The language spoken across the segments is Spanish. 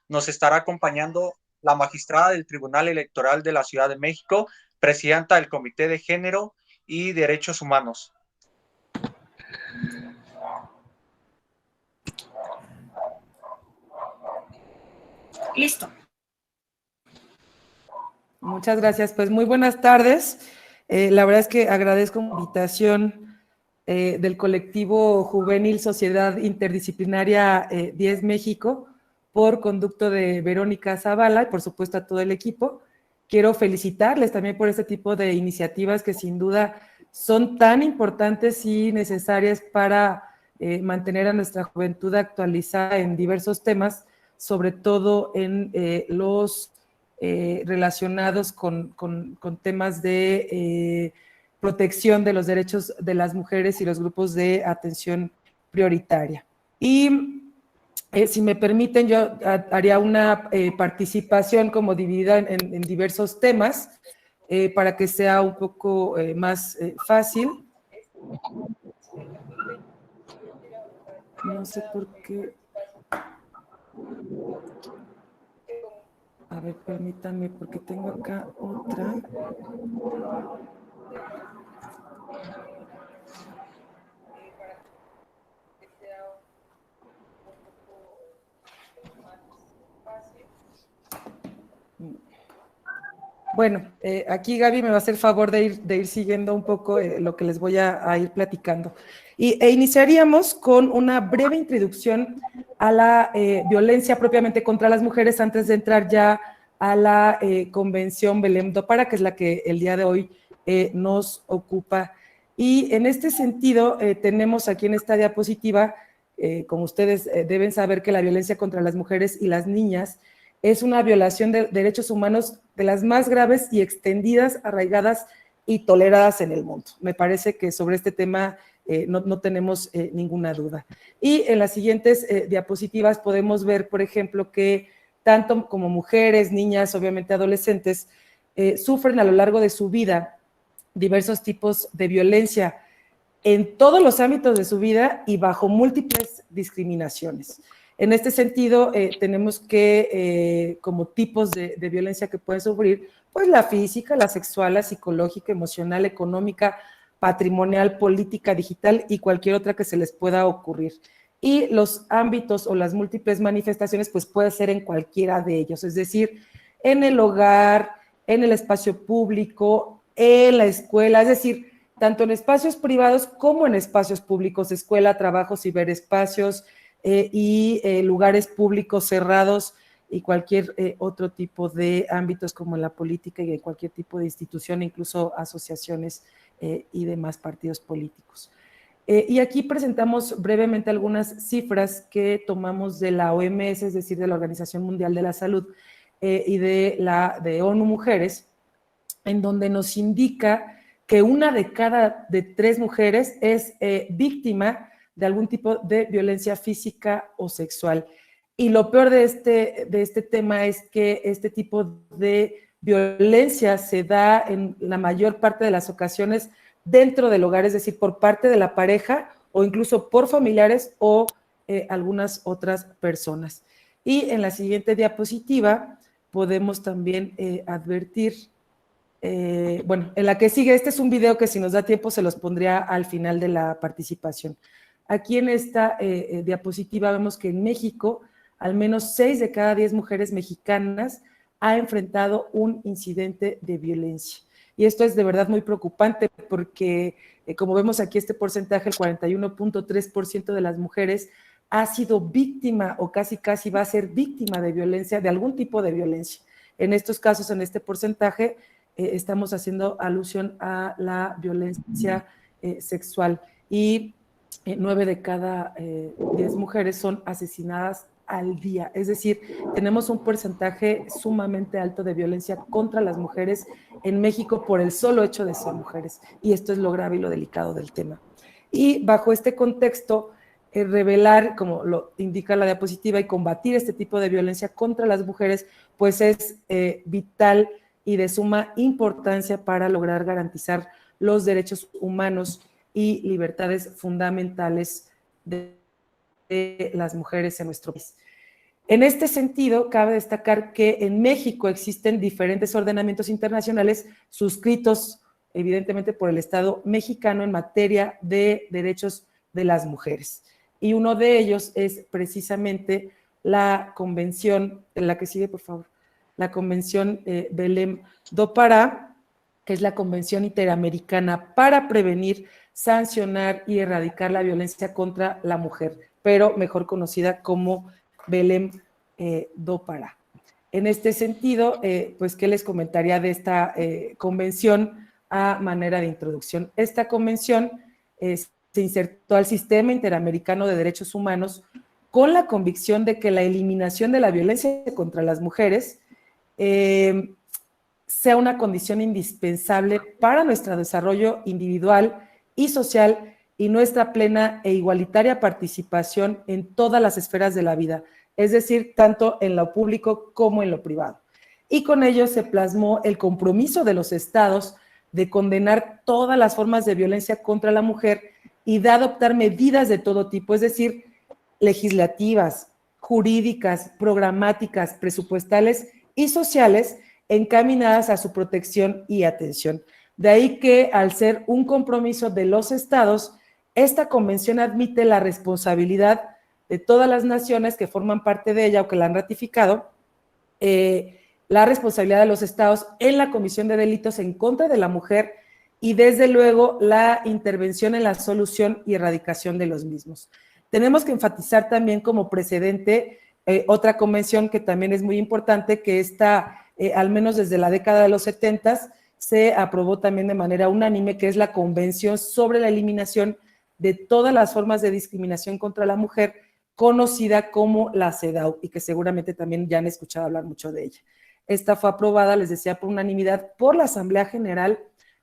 nos estará acompañando la magistrada del Tribunal Electoral de la Ciudad de México, presidenta del Comité de Género y Derechos Humanos. Listo. Muchas gracias. Pues muy buenas tardes. La verdad es que agradezco la invitación del colectivo Juvenil Sociedad Interdisciplinaria 10 México por conducto de Verónica Zavala y por supuesto a todo el equipo. Quiero felicitarles también por este tipo de iniciativas que sin duda son tan importantes y necesarias para mantener a nuestra juventud actualizada en diversos temas, sobre todo en los relacionados con temas de protección de los derechos de las mujeres y los grupos de atención prioritaria. Y si me permiten, yo haría una participación como dividida en diversos temas para que sea un poco más fácil. No sé por qué. A ver, permítanme, porque tengo acá otra. Bueno, aquí Gaby me va a hacer favor de ir siguiendo un poco lo que les voy a ir platicando. Iniciaríamos con una breve introducción a la violencia propiamente contra las mujeres antes de entrar ya a la Convención Belém do Pará, que es la que el día de hoy nos ocupa. Y en este sentido, tenemos aquí en esta diapositiva, como ustedes deben saber, que la violencia contra las mujeres y las niñas es una violación de derechos humanos de las más graves y extendidas, arraigadas y toleradas en el mundo. Me parece que sobre este tema no tenemos ninguna duda. Y en las siguientes diapositivas podemos ver, por ejemplo, que tanto como mujeres, niñas, obviamente adolescentes, sufren a lo largo de su vida diversos tipos de violencia en todos los ámbitos de su vida y bajo múltiples discriminaciones. En este sentido, tenemos que, como tipos de violencia que pueden sufrir, pues la física, la sexual, la psicológica, emocional, económica, patrimonial, política, digital y cualquier otra que se les pueda ocurrir. Y los ámbitos o las múltiples manifestaciones, pues puede ser en cualquiera de ellos, es decir, en el hogar, en el espacio público, en la escuela, es decir, tanto en espacios privados como en espacios públicos, escuela, trabajo, ciberespacios, y lugares públicos cerrados y cualquier otro tipo de ámbitos como en la política y en cualquier tipo de institución, incluso asociaciones y demás partidos políticos. Y aquí presentamos brevemente algunas cifras que tomamos de la OMS, es decir, de la Organización Mundial de la Salud y de ONU Mujeres, en donde nos indica que una de cada 3 mujeres es víctima de algún tipo de violencia física o sexual. Y lo peor de este tema es que este tipo de violencia se da en la mayor parte de las ocasiones dentro del hogar, es decir, por parte de la pareja o incluso por familiares o algunas otras personas. Y en la siguiente diapositiva podemos también advertir, bueno, en la que sigue, este es un video que si nos da tiempo se los pondría al final de la participación. Aquí en esta diapositiva vemos que en México al menos 6 de cada 10 mujeres mexicanas ha enfrentado un incidente de violencia. Y esto es de verdad muy preocupante porque, como vemos aquí este porcentaje, el 41.3% de las mujeres ha sido víctima o casi va a ser víctima de violencia, de algún tipo de violencia. En estos casos, en este porcentaje, estamos haciendo alusión a la violencia sexual y 9 de cada 10 mujeres son asesinadas al día. Es decir, tenemos un porcentaje sumamente alto de violencia contra las mujeres en México por el solo hecho de ser mujeres. Y esto es lo grave y lo delicado del tema. Y bajo este contexto, revelar, como lo indica la diapositiva, y combatir este tipo de violencia contra las mujeres, pues es vital y de suma importancia para lograr garantizar los derechos humanos y libertades fundamentales de las mujeres en nuestro país. En este sentido, cabe destacar que en México existen diferentes ordenamientos internacionales suscritos, evidentemente, por el Estado mexicano en materia de derechos de las mujeres. Y uno de ellos es precisamente la convención, la que sigue, por favor, la convención Belém do Pará, que es la Convención Interamericana para prevenir, sancionar y erradicar la violencia contra la mujer, pero mejor conocida como Belém do Pará. En este sentido, pues, ¿qué les comentaría de esta convención a manera de introducción? Esta convención se insertó al Sistema Interamericano de Derechos Humanos con la convicción de que la eliminación de la violencia contra las mujeres sea una condición indispensable para nuestro desarrollo individual y social y nuestra plena e igualitaria participación en todas las esferas de la vida, es decir, tanto en lo público como en lo privado. Y con ello se plasmó el compromiso de los estados de condenar todas las formas de violencia contra la mujer y de adoptar medidas de todo tipo, es decir, legislativas, jurídicas, programáticas, presupuestales y sociales encaminadas a su protección y atención. De ahí que, al ser un compromiso de los estados, esta convención admite la responsabilidad de todas las naciones que forman parte de ella o que la han ratificado, la responsabilidad de los estados en la comisión de delitos en contra de la mujer y, desde luego, la intervención en la solución y erradicación de los mismos. Tenemos que enfatizar también como precedente otra convención que también es muy importante, que está, al menos desde la década de los 70, se aprobó también de manera unánime, que es la Convención sobre la Eliminación de todas las formas de discriminación contra la mujer, conocida como la CEDAW, y que seguramente también ya han escuchado hablar mucho de ella. Esta fue aprobada, les decía, por unanimidad por la Asamblea General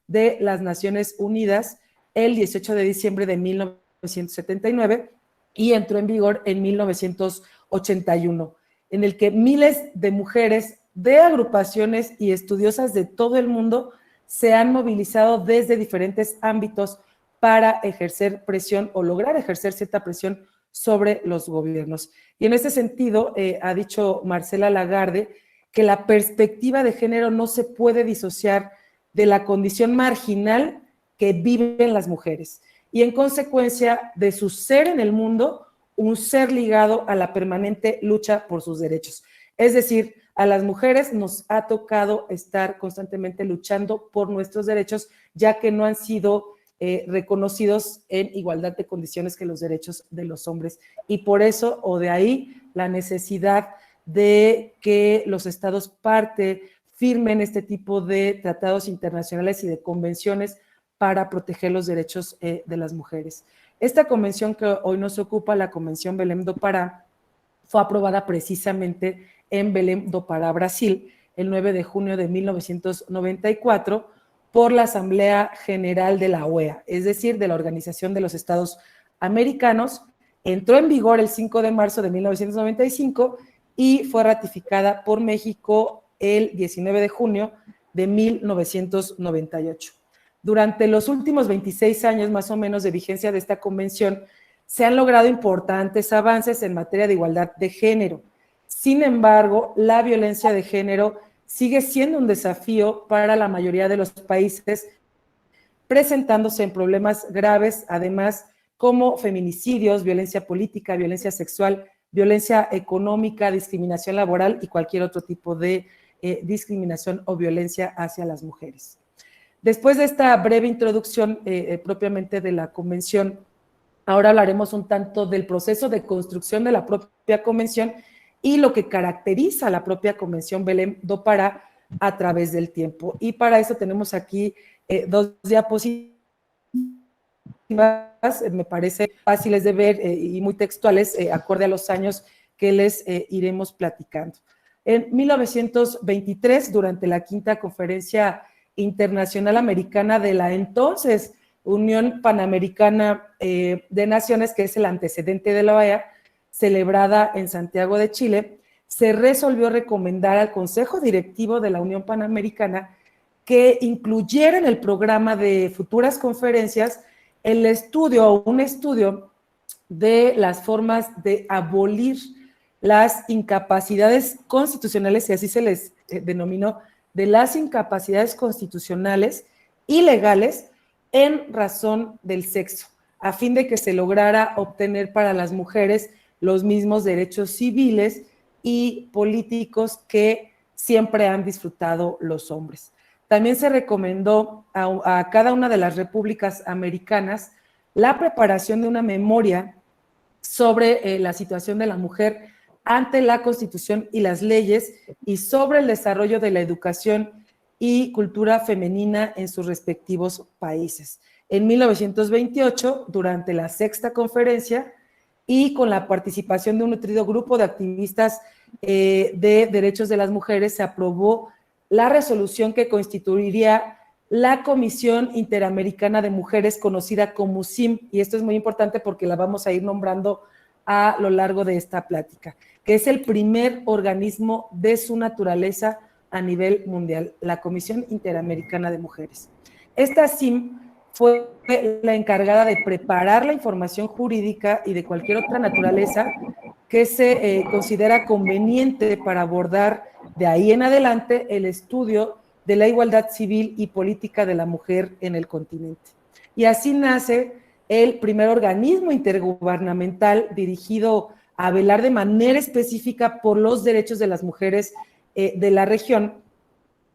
de las Naciones Unidas el 18 de diciembre de 1979 y entró en vigor en 1981, en el que miles de mujeres de agrupaciones y estudiosas de todo el mundo se han movilizado desde diferentes ámbitos para ejercer presión o lograr ejercer cierta presión sobre los gobiernos. Y en este sentido, ha dicho Marcela Lagarde que la perspectiva de género no se puede disociar de la condición marginal que viven las mujeres y, en consecuencia, de su ser en el mundo, un ser ligado a la permanente lucha por sus derechos. Es decir, a las mujeres nos ha tocado estar constantemente luchando por nuestros derechos, ya que no han sido reconocidos en igualdad de condiciones que los derechos de los hombres. Y por eso, o de ahí, la necesidad de que los estados parte firmen este tipo de tratados internacionales y de convenciones para proteger los derechos de las mujeres. Esta convención que hoy nos ocupa, la Convención Belém do Pará, fue aprobada precisamente en Belém do Pará, Brasil, el 9 de junio de 1994, por la Asamblea General de la OEA, es decir, de la Organización de los Estados Americanos. Entró en vigor el 5 de marzo de 1995 y fue ratificada por México el 19 de junio de 1998. Durante los últimos 26 años más o menos de vigencia de esta convención, se han logrado importantes avances en materia de igualdad de género. Sin embargo, la violencia de género sigue siendo un desafío para la mayoría de los países, presentándose en problemas graves, además, como feminicidios, violencia política, violencia sexual, violencia económica, discriminación laboral y cualquier otro tipo de discriminación o violencia hacia las mujeres. Después de esta breve introducción propiamente de la convención, ahora hablaremos un tanto del proceso de construcción de la propia convención y lo que caracteriza a la propia Convención Belém do Pará a través del tiempo. Y para eso tenemos aquí dos diapositivas, me parece fáciles de ver y muy textuales, acorde a los años que les iremos platicando. En 1923, durante la quinta Conferencia Internacional Americana de la entonces Unión Panamericana de Naciones, que es el antecedente de la OEA, celebrada en Santiago de Chile, se resolvió recomendar al Consejo Directivo de la Unión Panamericana que incluyera en el programa de futuras conferencias un estudio de las formas de abolir las incapacidades constitucionales, y así se les denominó, de las incapacidades constitucionales y legales en razón del sexo, a fin de que se lograra obtener para las mujeres los mismos derechos civiles y políticos que siempre han disfrutado los hombres. También se recomendó a cada una de las repúblicas americanas la preparación de una memoria sobre la situación de la mujer ante la Constitución y las leyes y sobre el desarrollo de la educación y cultura femenina en sus respectivos países. En 1928, durante la sexta conferencia, y con la participación de un nutrido grupo de activistas de derechos de las mujeres, se aprobó la resolución que constituiría la Comisión Interamericana de Mujeres, conocida como CIM, y esto es muy importante porque la vamos a ir nombrando a lo largo de esta plática, que es el primer organismo de su naturaleza a nivel mundial, la Comisión Interamericana de Mujeres. Esta CIM fue la encargada de preparar la información jurídica y de cualquier otra naturaleza que se considera conveniente para abordar de ahí en adelante el estudio de la igualdad civil y política de la mujer en el continente. Y así nace el primer organismo intergubernamental dirigido a velar de manera específica por los derechos de las mujeres de la región,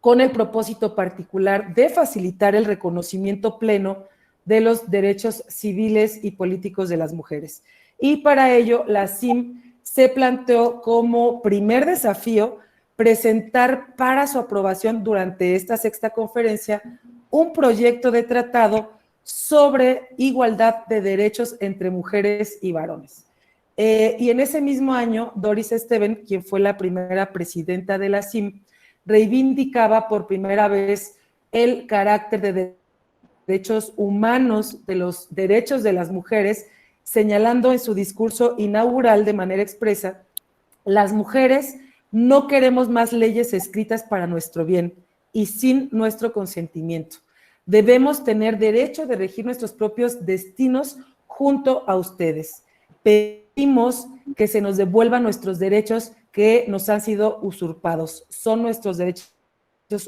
con el propósito particular de facilitar el reconocimiento pleno de los derechos civiles y políticos de las mujeres. Y para ello, la CIM se planteó como primer desafío presentar para su aprobación durante esta sexta conferencia un proyecto de tratado sobre igualdad de derechos entre mujeres y varones. Y en ese mismo año, Doris Stevens, quien fue la primera presidenta de la CIM, reivindicaba por primera vez el carácter de derechos humanos, de los derechos de las mujeres, señalando en su discurso inaugural de manera expresa: las mujeres no queremos más leyes escritas para nuestro bien y sin nuestro consentimiento. Debemos tener derecho de regir nuestros propios destinos junto a ustedes. Pedimos que se nos devuelvan nuestros derechos que nos han sido usurpados. Son nuestros derechos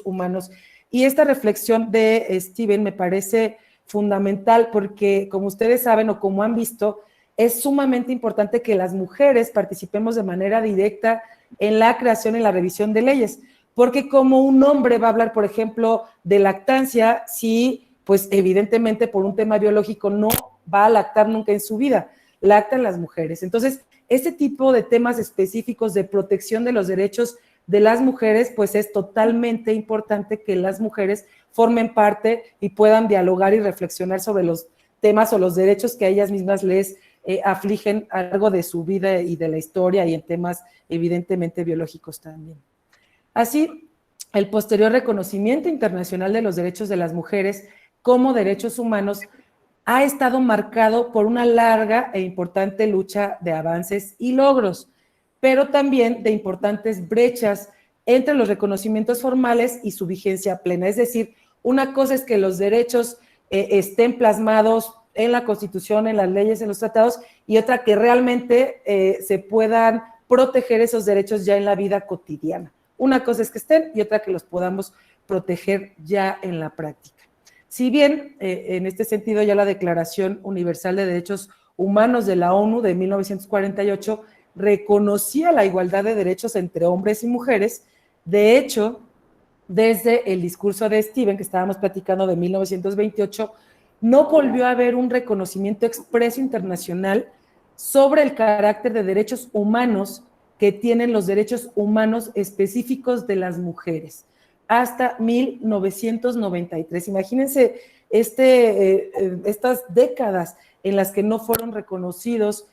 humanos. Y esta reflexión de Steven me parece fundamental porque, como ustedes saben o como han visto, es sumamente importante que las mujeres participemos de manera directa en la creación y la revisión de leyes, porque como un hombre va a hablar, por ejemplo, de lactancia, si, pues evidentemente por un tema biológico no va a lactar nunca en su vida, lactan las mujeres. Entonces, este tipo de temas específicos de protección de los derechos de las mujeres, pues es totalmente importante que las mujeres formen parte y puedan dialogar y reflexionar sobre los temas o los derechos que a ellas mismas les afligen a lo largo de su vida y de la historia, y en temas evidentemente biológicos también. Así, el posterior reconocimiento internacional de los derechos de las mujeres como derechos humanos ha estado marcado por una larga e importante lucha de avances y logros, pero también de importantes brechas entre los reconocimientos formales y su vigencia plena. Es decir, una cosa es que los derechos estén plasmados en la Constitución, en las leyes, en los tratados, y otra que realmente se puedan proteger esos derechos ya en la vida cotidiana. Una cosa es que estén y otra que los podamos proteger ya en la práctica. Si bien, en este sentido, ya la Declaración Universal de Derechos Humanos de la ONU de 1948 reconocía la igualdad de derechos entre hombres y mujeres, de hecho, desde el discurso de Steven, que estábamos platicando, de 1928, no volvió a haber un reconocimiento expreso internacional sobre el carácter de derechos humanos que tienen los derechos humanos específicos de las mujeres, hasta 1993. Imagínense estas décadas en las que no fueron reconocidos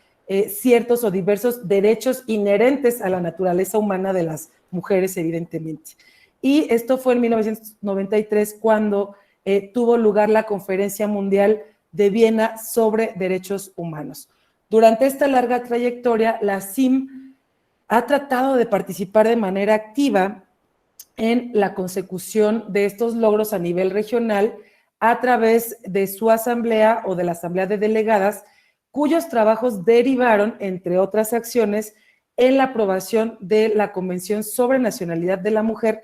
ciertos o diversos derechos inherentes a la naturaleza humana de las mujeres, evidentemente. Y esto fue en 1993 cuando tuvo lugar la Conferencia Mundial de Viena sobre Derechos Humanos. Durante esta larga trayectoria, la CIM ha tratado de participar de manera activa en la consecución de estos logros a nivel regional a través de su asamblea o de la asamblea de delegadas, cuyos trabajos derivaron, entre otras acciones, en la aprobación de la Convención sobre Nacionalidad de la Mujer,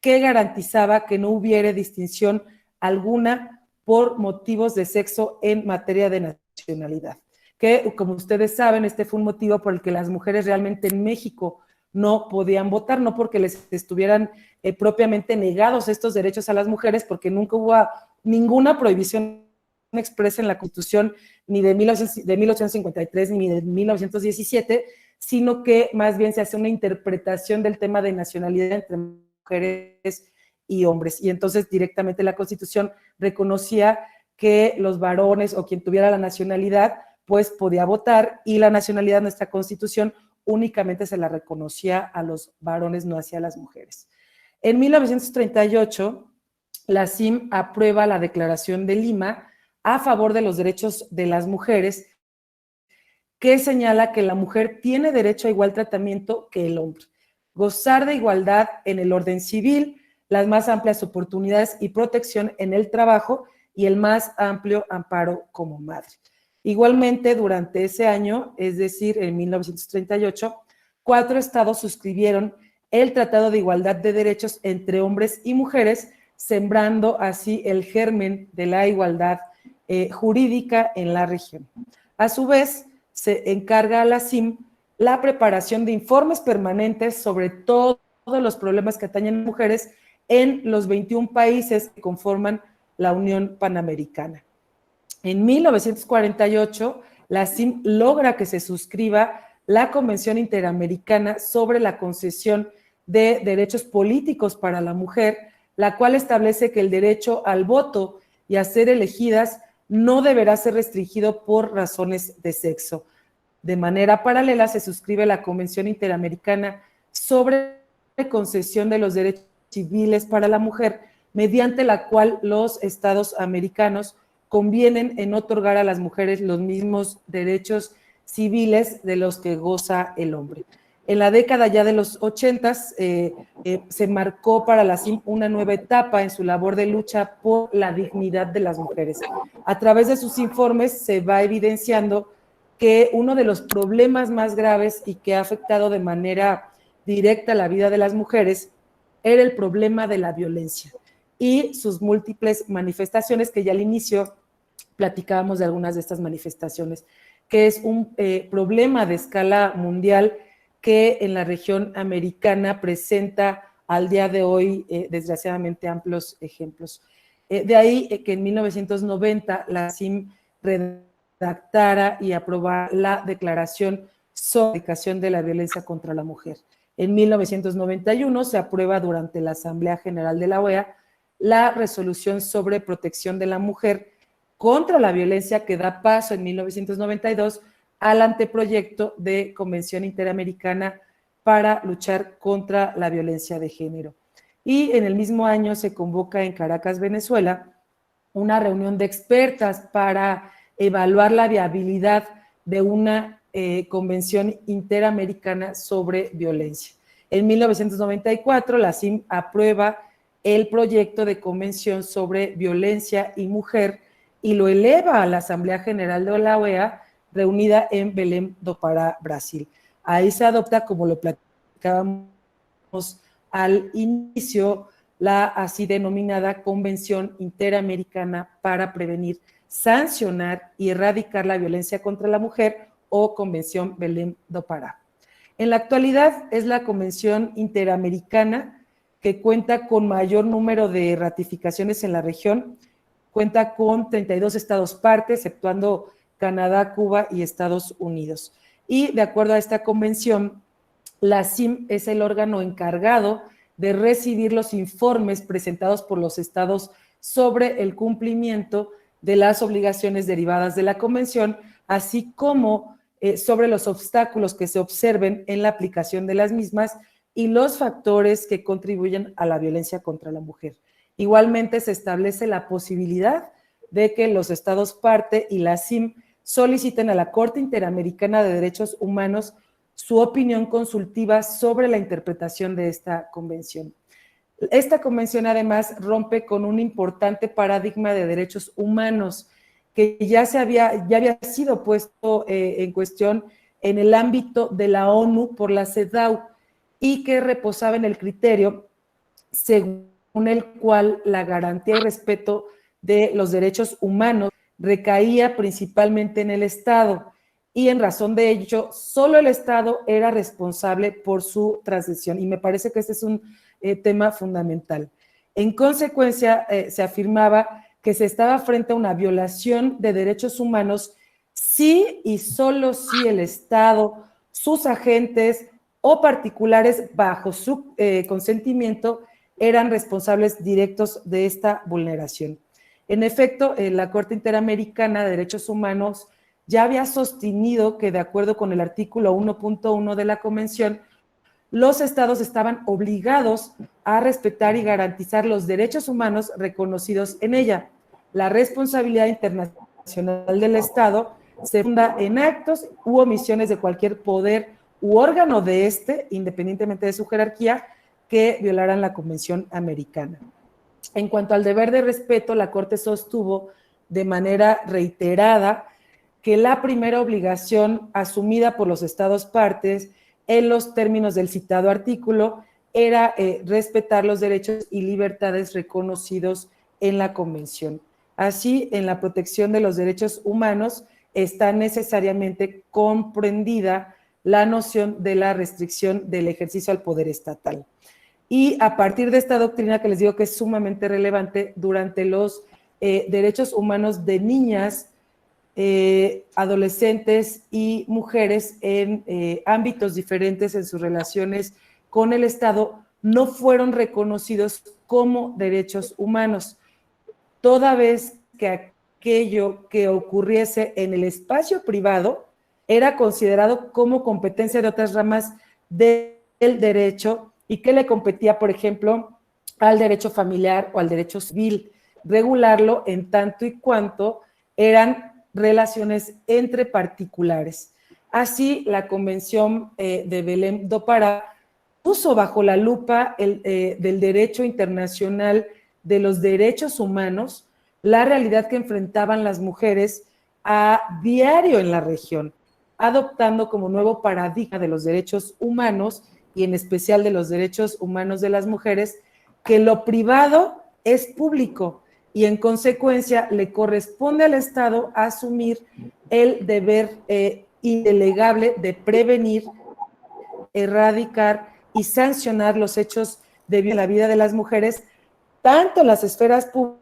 que garantizaba que no hubiera distinción alguna por motivos de sexo en materia de nacionalidad. Que, como ustedes saben, este fue un motivo por el que las mujeres realmente en México no podían votar, no porque les estuvieran propiamente negados estos derechos a las mujeres, porque nunca hubo ninguna prohibición expresa en la Constitución ni de 1853 ni de 1917, sino que más bien se hace una interpretación del tema de nacionalidad entre mujeres y hombres. Y entonces directamente la Constitución reconocía que los varones o quien tuviera la nacionalidad, pues podía votar, y la nacionalidad de nuestra Constitución únicamente se la reconocía a los varones, no hacia las mujeres. En 1938, la CIM aprueba la Declaración de Lima a favor de los derechos de las mujeres, que señala que la mujer tiene derecho a igual tratamiento que el hombre, gozar de igualdad en el orden civil, las más amplias oportunidades y protección en el trabajo y el más amplio amparo como madre. Igualmente, durante ese año, es decir, en 1938, 4 estados suscribieron el Tratado de Igualdad de Derechos entre hombres y mujeres, sembrando así el germen de la igualdad jurídica en la región. A su vez, se encarga a la CIM la preparación de informes permanentes sobre todos los problemas que atañen a mujeres en los 21 países que conforman la Unión Panamericana. En 1948, la CIM logra que se suscriba la Convención Interamericana sobre la concesión de derechos políticos para la mujer, la cual establece que el derecho al voto y a ser elegidas no deberá ser restringido por razones de sexo. De manera paralela, se suscribe la Convención Interamericana sobre la concesión de los derechos civiles para la mujer, mediante la cual los estados americanos convienen en otorgar a las mujeres los mismos derechos civiles de los que goza el hombre. En la década ya de los 80 se marcó para la CIM una nueva etapa en su labor de lucha por la dignidad de las mujeres. A través de sus informes se va evidenciando que uno de los problemas más graves y que ha afectado de manera directa la vida de las mujeres era el problema de la violencia y sus múltiples manifestaciones, que ya al inicio platicábamos de algunas de estas manifestaciones, que es un problema de escala mundial que en la región americana presenta al día de hoy, desgraciadamente, amplios ejemplos. De ahí que en 1990 la CIM redactara y aprobara la Declaración sobre la Erradicación de la Violencia contra la Mujer. En 1991 se aprueba durante la Asamblea General de la OEA la Resolución sobre Protección de la Mujer contra la Violencia, que da paso en 1992 al anteproyecto de Convención Interamericana para luchar contra la violencia de género. Y en el mismo año se convoca en Caracas, Venezuela, una reunión de expertas para evaluar la viabilidad de una Convención Interamericana sobre Violencia. En 1994, la CIM aprueba el proyecto de Convención sobre Violencia y Mujer y lo eleva a la Asamblea General de la OEA, reunida en Belém do Pará, Brasil. Ahí se adopta, como lo platicábamos al inicio, la así denominada Convención Interamericana para prevenir, sancionar y erradicar la violencia contra la mujer, o Convención Belém do Pará. En la actualidad es la Convención Interamericana que cuenta con mayor número de ratificaciones en la región, cuenta con 32 estados parte, exceptuando Canadá, Cuba y Estados Unidos. Y de acuerdo a esta convención, la CIM es el órgano encargado de recibir los informes presentados por los estados sobre el cumplimiento de las obligaciones derivadas de la convención, así como sobre los obstáculos que se observen en la aplicación de las mismas y los factores que contribuyen a la violencia contra la mujer. Igualmente se establece la posibilidad de que los estados parte y la CIM soliciten a la Corte Interamericana de Derechos Humanos su opinión consultiva sobre la interpretación de esta convención. Esta convención además rompe con un importante paradigma de derechos humanos que ya había sido puesto en cuestión en el ámbito de la ONU por la CEDAW y que reposaba en el criterio según el cual la garantía y respeto de los derechos humanos recaía principalmente en el Estado y en razón de ello solo el Estado era responsable por su transición y me parece que este es un tema fundamental. En consecuencia, se afirmaba que se estaba frente a una violación de derechos humanos si y solo si el Estado, sus agentes o particulares bajo su consentimiento eran responsables directos de esta vulneración. En efecto, la Corte Interamericana de Derechos Humanos ya había sostenido que, de acuerdo con el artículo 1.1 de la Convención, los estados estaban obligados a respetar y garantizar los derechos humanos reconocidos en ella. La responsabilidad internacional del Estado se funda en actos u omisiones de cualquier poder u órgano de este, independientemente de su jerarquía, que violaran la Convención Americana. En cuanto al deber de respeto, la Corte sostuvo de manera reiterada que la primera obligación asumida por los estados partes en los términos del citado artículo era respetar los derechos y libertades reconocidos en la Convención. Así, en la protección de los derechos humanos está necesariamente comprendida la noción de la restricción del ejercicio al poder estatal. Y a partir de esta doctrina que les digo que es sumamente relevante durante los derechos humanos de niñas, adolescentes y mujeres en ámbitos diferentes en sus relaciones con el Estado, no fueron reconocidos como derechos humanos, toda vez que aquello que ocurriese en el espacio privado era considerado como competencia de otras ramas del derecho y que le competía, por ejemplo, al derecho familiar o al derecho civil, regularlo en tanto y cuanto eran relaciones entre particulares. Así, la Convención de Belém do Pará puso bajo la lupa del derecho internacional de los derechos humanos la realidad que enfrentaban las mujeres a diario en la región, adoptando como nuevo paradigma de los derechos humanos y en especial de los derechos humanos de las mujeres, que lo privado es público y en consecuencia le corresponde al Estado asumir el deber indelegable de prevenir, erradicar y sancionar los hechos de la vida de las mujeres, tanto en las esferas públicas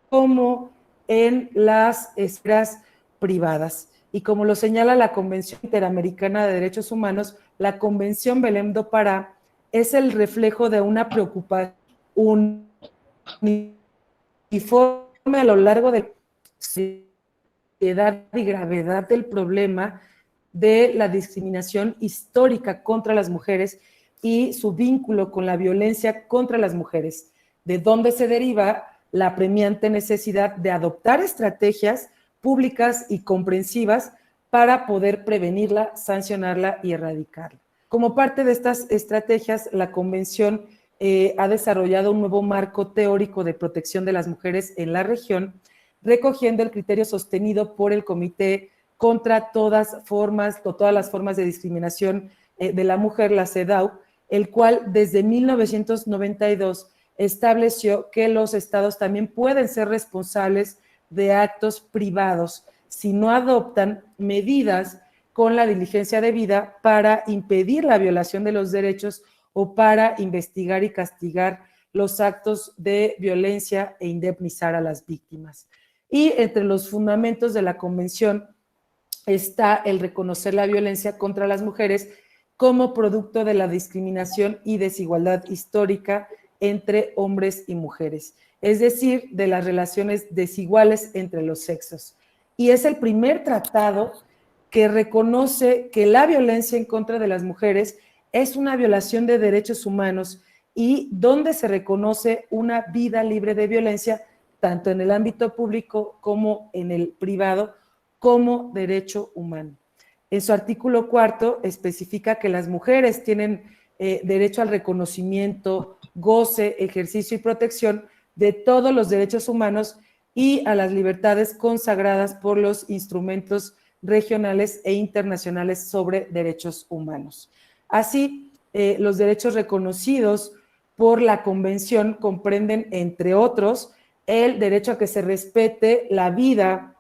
como en las esferas privadas. Y como lo señala la Convención Interamericana de Derechos Humanos, la Convención Belém do Pará es el reflejo de una preocupación uniforme a lo largo de la seriedad y gravedad del problema de la discriminación histórica contra las mujeres y su vínculo con la violencia contra las mujeres, de donde se deriva la apremiante necesidad de adoptar estrategias públicas y comprensivas para poder prevenirla, sancionarla y erradicarla. Como parte de estas estrategias, la Convención ha desarrollado un nuevo marco teórico de protección de las mujeres en la región, recogiendo el criterio sostenido por el Comité contra todas las formas de discriminación de la mujer, la CEDAW, el cual desde 1992 estableció que los estados también pueden ser responsables de actos privados si no adoptan medidas con la diligencia debida para impedir la violación de los derechos o para investigar y castigar los actos de violencia e indemnizar a las víctimas. Y entre los fundamentos de la Convención está el reconocer la violencia contra las mujeres como producto de la discriminación y desigualdad histórica entre hombres y mujeres, es decir, de las relaciones desiguales entre los sexos. Y es el primer tratado que reconoce que la violencia en contra de las mujeres es una violación de derechos humanos y donde se reconoce una vida libre de violencia, tanto en el ámbito público como en el privado, como derecho humano. En su artículo 4 especifica que las mujeres tienen derecho al reconocimiento, goce, ejercicio y protección de todos los derechos humanos y a las libertades consagradas por los instrumentos regionales e internacionales sobre derechos humanos. Así, los derechos reconocidos por la Convención comprenden, entre otros, el derecho a que se respete la vida,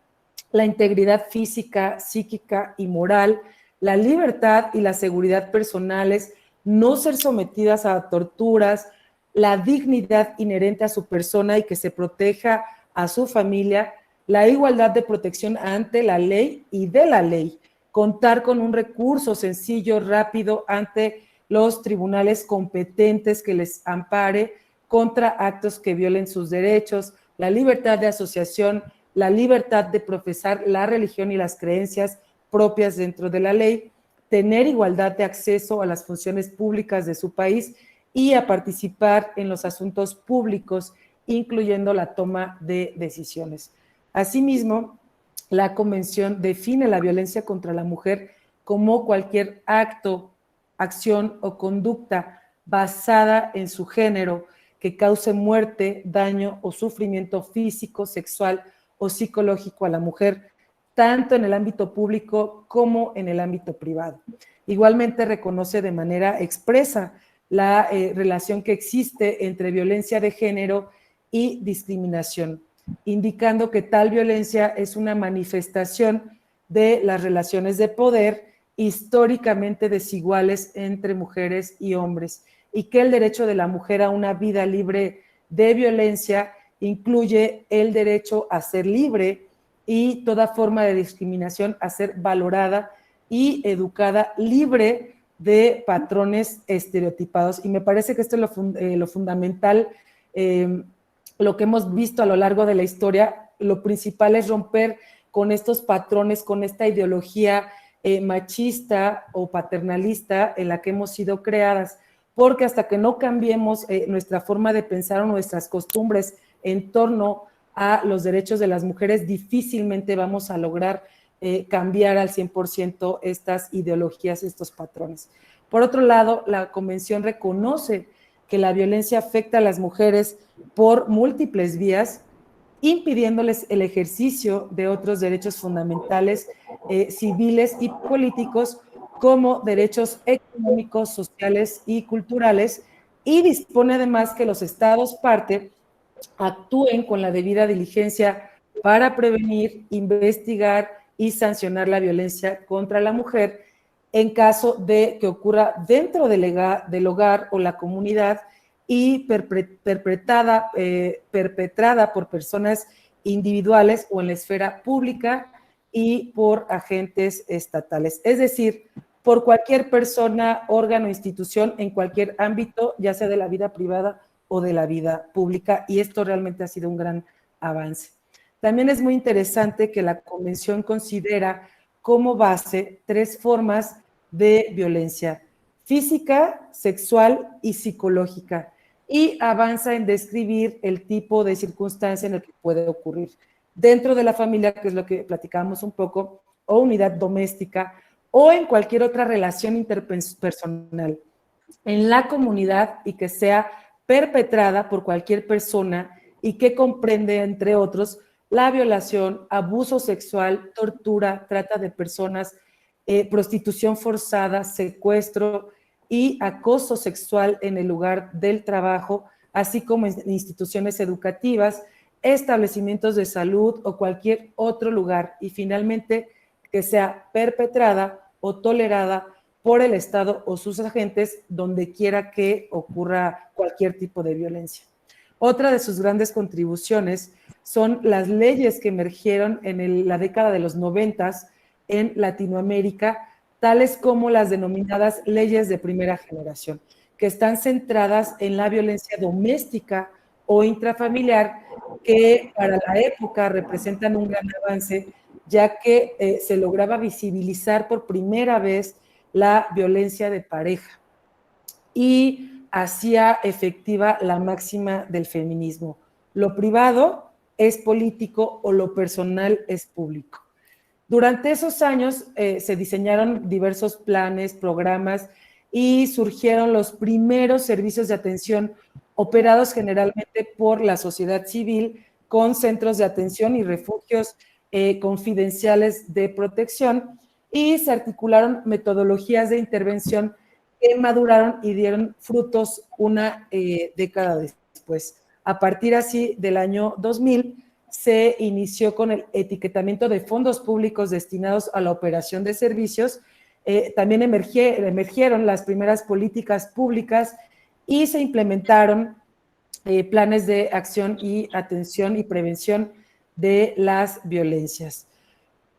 la integridad física, psíquica y moral, la libertad y la seguridad personales, no ser sometidas a torturas, la dignidad inherente a su persona y que se proteja a su familia, la igualdad de protección ante la ley y de la ley, contar con un recurso sencillo, rápido ante los tribunales competentes que les ampare contra actos que violen sus derechos, la libertad de asociación, la libertad de profesar la religión y las creencias propias dentro de la ley, tener igualdad de acceso a las funciones públicas de su país y a participar en los asuntos públicos, incluyendo la toma de decisiones. Asimismo, la Convención define la violencia contra la mujer como cualquier acto, acción o conducta basada en su género que cause muerte, daño o sufrimiento físico, sexual o psicológico a la mujer, tanto en el ámbito público como en el ámbito privado. Igualmente reconoce de manera expresa la relación que existe entre violencia de género y discriminación, indicando que tal violencia es una manifestación de las relaciones de poder históricamente desiguales entre mujeres y hombres, y que el derecho de la mujer a una vida libre de violencia incluye el derecho a ser libre y toda forma de discriminación a ser valorada y educada libre de patrones estereotipados. Y me parece que esto es lo fundamental, lo que hemos visto a lo largo de la historia. Lo principal es romper con estos patrones, con esta ideología machista o paternalista en la que hemos sido creadas, porque hasta que no cambiemos nuestra forma de pensar o nuestras costumbres en torno a los derechos de las mujeres, difícilmente vamos a lograr cambiar al 100% estas ideologías, estos patrones. Por otro lado, la Convención reconoce que la violencia afecta a las mujeres por múltiples vías, impidiéndoles el ejercicio de otros derechos fundamentales, civiles y políticos, como derechos económicos, sociales y culturales, y dispone además que los estados parte actúen con la debida diligencia para prevenir, investigar y sancionar la violencia contra la mujer en caso de que ocurra dentro del hogar o la comunidad y perpetrada por personas individuales o en la esfera pública y por agentes estatales. Es decir, por cualquier persona, órgano, institución, en cualquier ámbito, ya sea de la vida privada o de la vida pública, y esto realmente ha sido un gran avance. También es muy interesante que la Convención considera como base 3 formas de violencia: física, sexual y psicológica, y avanza en describir el tipo de circunstancia en el que puede ocurrir dentro de la familia, que es lo que platicábamos un poco, o unidad doméstica, o en cualquier otra relación interpersonal, en la comunidad, y que sea perpetrada por cualquier persona y que comprende, entre otros, la violación, abuso sexual, tortura, trata de personas, prostitución forzada, secuestro y acoso sexual en el lugar del trabajo, así como en instituciones educativas, establecimientos de salud o cualquier otro lugar, y finalmente que sea perpetrada o tolerada por el Estado o sus agentes donde quiera que ocurra cualquier tipo de violencia. Otra de sus grandes contribuciones son las leyes que emergieron en la década de los 90 en Latinoamérica, tales como las denominadas leyes de primera generación, que están centradas en la violencia doméstica o intrafamiliar, que para la época representan un gran avance, ya que se lograba visibilizar por primera vez la violencia de pareja y hacía efectiva la máxima del feminismo: lo privado es político o lo personal es público. Durante esos años se diseñaron diversos planes, programas, y surgieron los primeros servicios de atención operados generalmente por la sociedad civil, con centros de atención y refugios confidenciales de protección y se articularon metodologías de intervención que maduraron y dieron frutos una década después. A partir así del año 2000 se inició con el etiquetamiento de fondos públicos destinados a la operación de servicios. También emergieron las primeras políticas públicas y se implementaron planes de acción y atención y prevención de las violencias.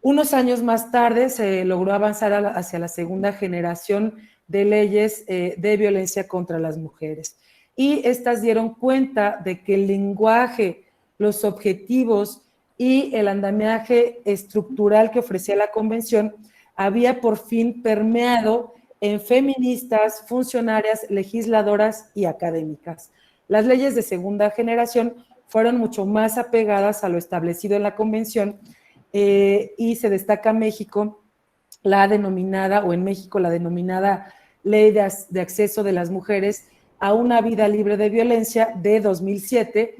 Unos años más tarde se logró avanzar hacia la segunda generación de leyes de violencia contra las mujeres. Y estas dieron cuenta de que el lenguaje, los objetivos y el andamiaje estructural que ofrecía la Convención había por fin permeado en feministas, funcionarias, legisladoras y académicas. Las leyes de segunda generación fueron mucho más apegadas a lo establecido en la Convención y se destaca México la denominada, o en México la denominada Ley de Acceso de las Mujeres a una Vida Libre de Violencia de 2007,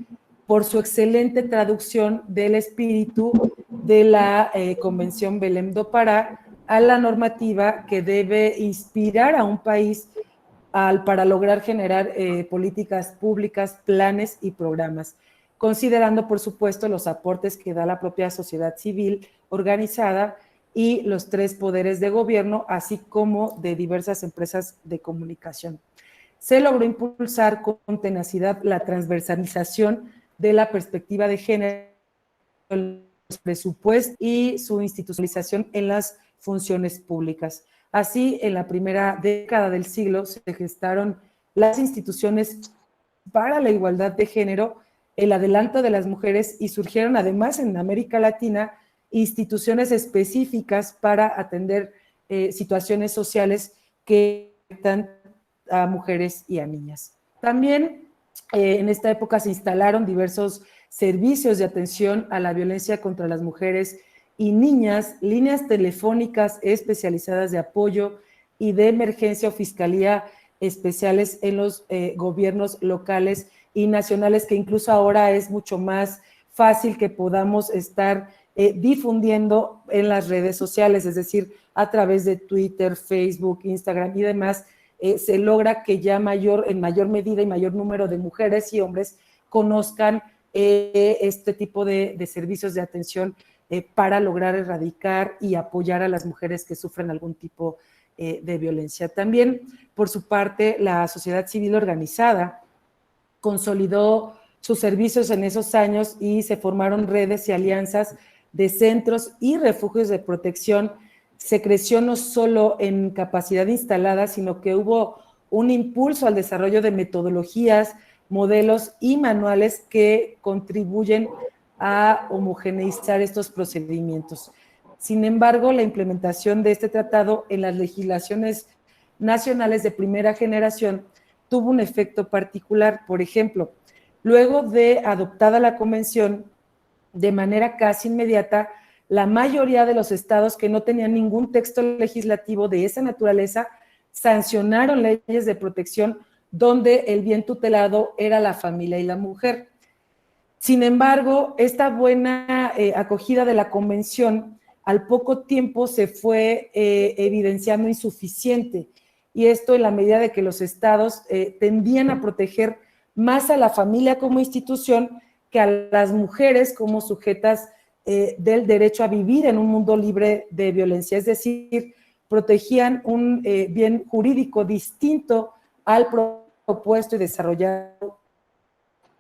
por su excelente traducción del espíritu de la Convención Belém do Pará a la normativa que debe inspirar a un país para lograr generar políticas públicas, planes y programas, considerando, por supuesto, los aportes que da la propia sociedad civil organizada y los 3 poderes de gobierno, así como de diversas empresas de comunicación. Se logró impulsar con tenacidad la transversalización de la perspectiva de género, los presupuestos y su institucionalización en las funciones públicas. Así, en la primera década del siglo se gestaron las instituciones para la igualdad de género, el adelanto de las mujeres, y surgieron además en América Latina instituciones específicas para atender situaciones sociales que afectan a mujeres y a niñas. También en esta época se instalaron diversos servicios de atención a la violencia contra las mujeres y niñas, líneas telefónicas especializadas de apoyo y de emergencia o fiscalía especiales en los gobiernos locales y nacionales, que incluso ahora es mucho más fácil que podamos estar difundiendo en las redes sociales, es decir, a través de Twitter, Facebook, Instagram y demás, se logra que ya en mayor medida y mayor número de mujeres y hombres conozcan este tipo de servicios de atención para lograr erradicar y apoyar a las mujeres que sufren algún tipo de violencia. También, por su parte, la sociedad civil organizada consolidó sus servicios en esos años y se formaron redes y alianzas de centros y refugios de protección. Se creció no solo en capacidad instalada, sino que hubo un impulso al desarrollo de metodologías, modelos y manuales que contribuyen a homogeneizar estos procedimientos. Sin embargo, la implementación de este tratado en las legislaciones nacionales de primera generación tuvo un efecto particular. Por ejemplo, luego de adoptada la convención, de manera casi inmediata, la mayoría de los estados que no tenían ningún texto legislativo de esa naturaleza sancionaron leyes de protección donde el bien tutelado era la familia y la mujer. Sin embargo, esta buena acogida de la convención al poco tiempo se fue evidenciando insuficiente, y esto en la medida de que los estados tendían a proteger más a la familia como institución que a las mujeres como sujetas del derecho a vivir en un mundo libre de violencia, es decir, protegían un bien jurídico distinto al propuesto y desarrollado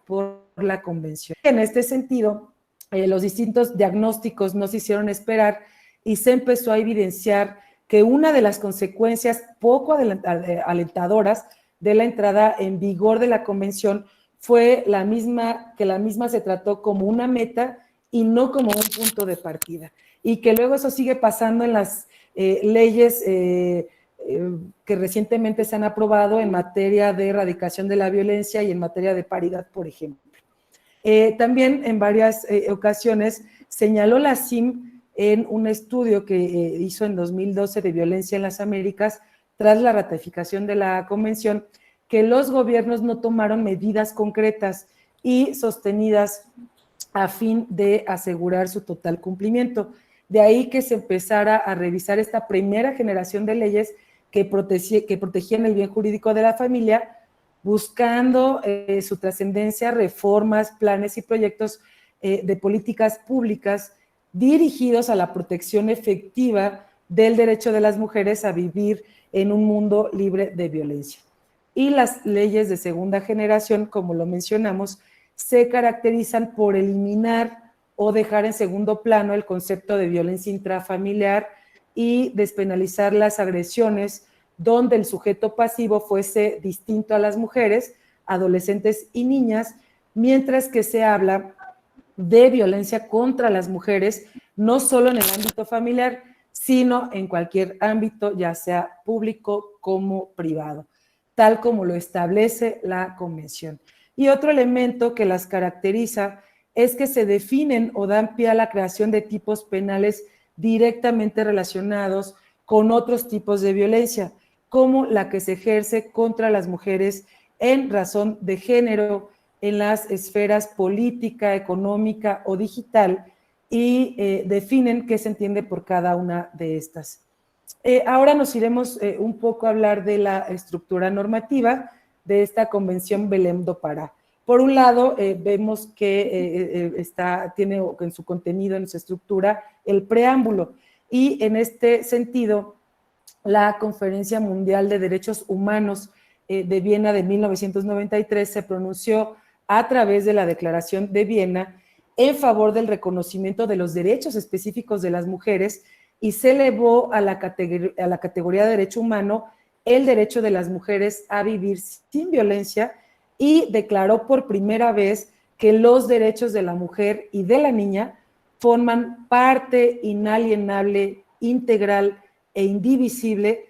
por la convención. En este sentido, los distintos diagnósticos no se hicieron esperar y se empezó a evidenciar que una de las consecuencias poco alentadoras de la entrada en vigor de la convención fue que la misma se trató como una meta y no como un punto de partida, y que luego eso sigue pasando en las leyes que recientemente se han aprobado en materia de erradicación de la violencia y en materia de paridad, por ejemplo. También en varias ocasiones señaló la CIM en un estudio que hizo en 2012 de violencia en las Américas, tras la ratificación de la convención, que los gobiernos no tomaron medidas concretas y sostenidas a fin de asegurar su total cumplimiento. De ahí que se empezara a revisar esta primera generación de leyes que protegían el bien jurídico de la familia, buscando su trascendencia, reformas, planes y proyectos de políticas públicas dirigidos a la protección efectiva del derecho de las mujeres a vivir en un mundo libre de violencia. Y las leyes de segunda generación, como lo mencionamos, se caracterizan por eliminar o dejar en segundo plano el concepto de violencia intrafamiliar y despenalizar las agresiones donde el sujeto pasivo fuese distinto a las mujeres, adolescentes y niñas, mientras que se habla de violencia contra las mujeres, no solo en el ámbito familiar, sino en cualquier ámbito, ya sea público como privado, tal como lo establece la Convención. Y otro elemento que las caracteriza es que se definen o dan pie a la creación de tipos penales directamente relacionados con otros tipos de violencia, como la que se ejerce contra las mujeres en razón de género, en las esferas política, económica o digital, y definen qué se entiende por cada una de estas. Ahora nos iremos un poco a hablar de la estructura normativa de esta Convención Belém do Pará. Por un lado, vemos que tiene en su contenido, en su estructura, el preámbulo, y en este sentido, la Conferencia Mundial de Derechos Humanos de Viena de 1993 se pronunció a través de la Declaración de Viena en favor del reconocimiento de los derechos específicos de las mujeres y se elevó a la categoría de derecho humano el derecho de las mujeres a vivir sin violencia y declaró por primera vez que los derechos de la mujer y de la niña forman parte inalienable, integral e indivisible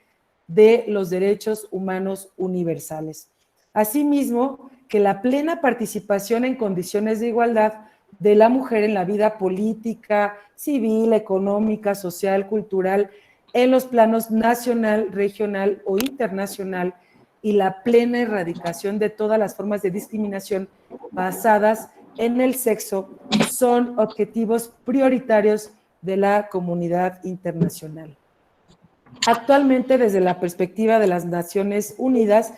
de los derechos humanos universales. Asimismo, que la plena participación en condiciones de igualdad de la mujer en la vida política, civil, económica, social, cultural, en los planos nacional, regional o internacional, y la plena erradicación de todas las formas de discriminación basadas en el sexo son objetivos prioritarios de la comunidad internacional. Actualmente, desde la perspectiva de las Naciones Unidas,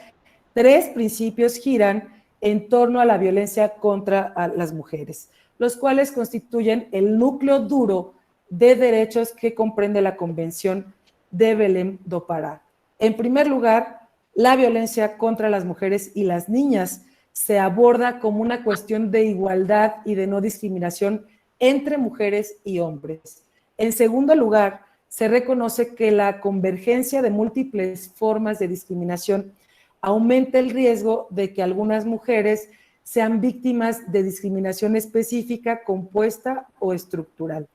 3 principios giran en torno a la violencia contra las mujeres, los cuales constituyen el núcleo duro de derechos que comprende la Convención de Belém do Pará. En primer lugar, la violencia contra las mujeres y las niñas se aborda como una cuestión de igualdad y de no discriminación entre mujeres y hombres. En segundo lugar, se reconoce que la convergencia de múltiples formas de discriminación aumenta el riesgo de que algunas mujeres sean víctimas de discriminación específica, compuesta o estructural.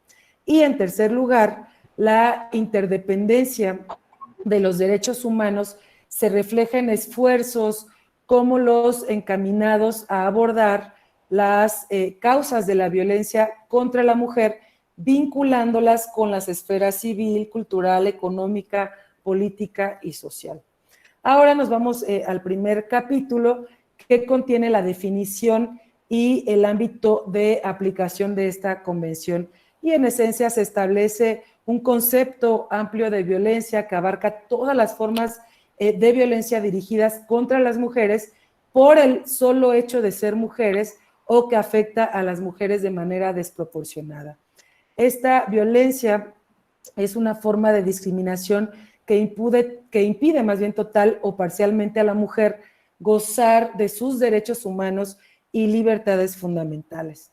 Y en tercer lugar, la interdependencia de los derechos humanos se refleja en esfuerzos como los encaminados a abordar las causas de la violencia contra la mujer, vinculándolas con las esferas civil, cultural, económica, política y social. Ahora nos vamos al primer capítulo, que contiene la definición y el ámbito de aplicación de esta convención. Y en esencia se establece un concepto amplio de violencia que abarca todas las formas de violencia dirigidas contra las mujeres por el solo hecho de ser mujeres o que afecta a las mujeres de manera desproporcionada. Esta violencia es una forma de discriminación que impide más bien total o parcialmente a la mujer gozar de sus derechos humanos y libertades fundamentales.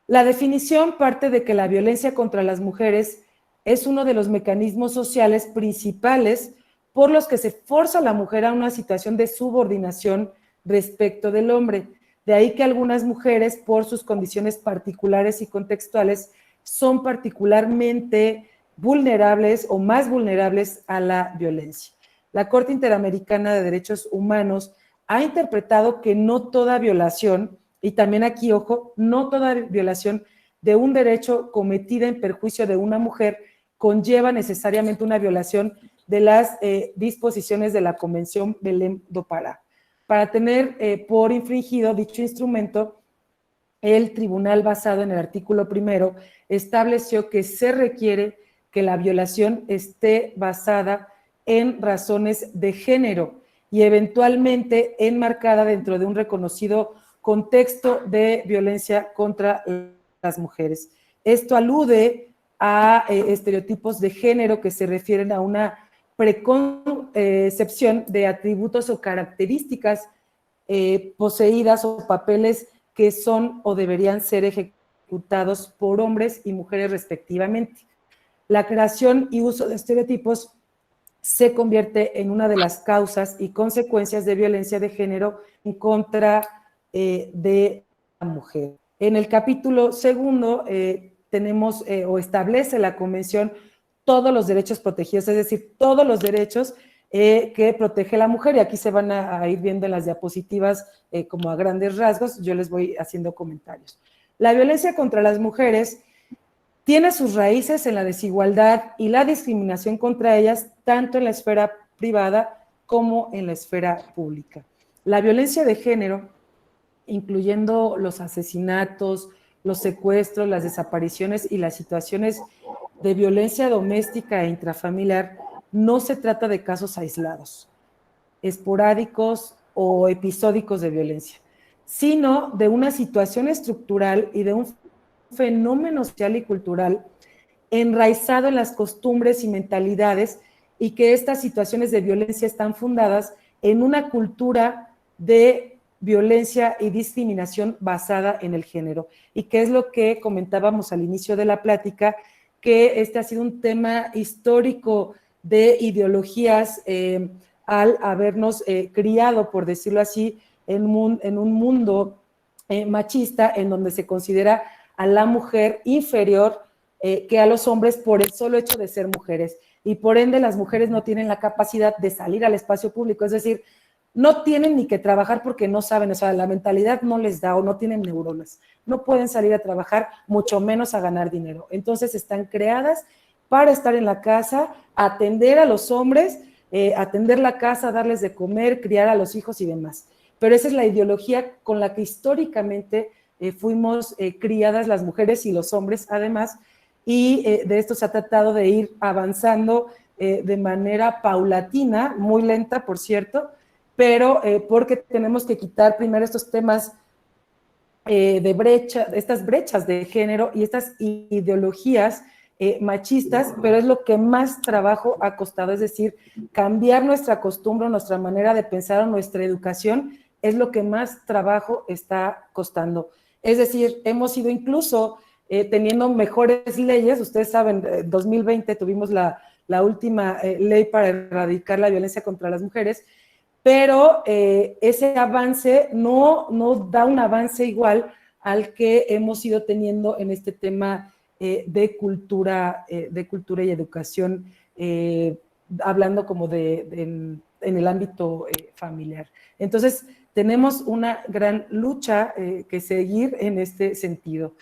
La definición parte de que la violencia contra las mujeres es uno de los mecanismos sociales principales por los que se forza a la mujer a una situación de subordinación respecto del hombre. De ahí que algunas mujeres, por sus condiciones particulares y contextuales, son particularmente vulnerables o más vulnerables a la violencia. La Corte Interamericana de Derechos Humanos ha interpretado que no toda violación, y también aquí, ojo, no toda violación de un derecho cometida en perjuicio de una mujer conlleva necesariamente una violación de las disposiciones de la Convención Belém do Pará. Para tener por infringido dicho instrumento, el tribunal, basado en el artículo 1, estableció que se requiere que la violación esté basada en razones de género y eventualmente enmarcada dentro de un reconocido contexto de violencia contra las mujeres. Esto alude a estereotipos de género que se refieren a una preconcepción de atributos o características poseídas o papeles que son o deberían ser ejecutados por hombres y mujeres respectivamente. La creación y uso de estereotipos se convierte en una de las causas y consecuencias de violencia de género en contra de la mujer. En el capítulo 2 tenemos o establece la Convención todos los derechos protegidos, es decir, todos los derechos que protege la mujer, y aquí se van a ir viendo en las diapositivas como a grandes rasgos, yo les voy haciendo comentarios. La violencia contra las mujeres tiene sus raíces en la desigualdad y la discriminación contra ellas, tanto en la esfera privada como en la esfera pública. La violencia de género, incluyendo los asesinatos, los secuestros, las desapariciones y las situaciones de violencia doméstica e intrafamiliar, no se trata de casos aislados, esporádicos o episódicos de violencia, sino de una situación estructural y de un fenómeno social y cultural enraizado en las costumbres y mentalidades, y que estas situaciones de violencia están fundadas en una cultura de violencia y discriminación basada en el género, y que es lo que comentábamos al inicio de la plática, que este ha sido un tema histórico de ideologías al habernos criado, por decirlo así, en un mundo machista, en donde se considera a la mujer inferior que a los hombres por el solo hecho de ser mujeres, y por ende las mujeres no tienen la capacidad de salir al espacio público, es decir, no tienen ni que trabajar porque no saben, o sea, la mentalidad no les da o no tienen neuronas, no pueden salir a trabajar, mucho menos a ganar dinero. Entonces están creadas para estar en la casa, atender a los hombres, atender la casa, darles de comer, criar a los hijos y demás. Pero esa es la ideología con la que históricamente fuimos criadas las mujeres y los hombres además, y de esto se ha tratado de ir avanzando de manera paulatina, muy lenta por cierto, pero porque tenemos que quitar primero estos temas de brecha, estas brechas de género y estas ideologías machistas, pero es lo que más trabajo ha costado, es decir, cambiar nuestra costumbre, nuestra manera de pensar, nuestra educación, es lo que más trabajo está costando. Es decir, hemos ido incluso teniendo mejores leyes. Ustedes saben, en 2020 tuvimos la última ley para erradicar la violencia contra las mujeres, pero ese avance no da un avance igual al que hemos ido teniendo en este tema de cultura y educación, hablando como en el ámbito familiar. Entonces, tenemos una gran lucha que seguir en este sentido.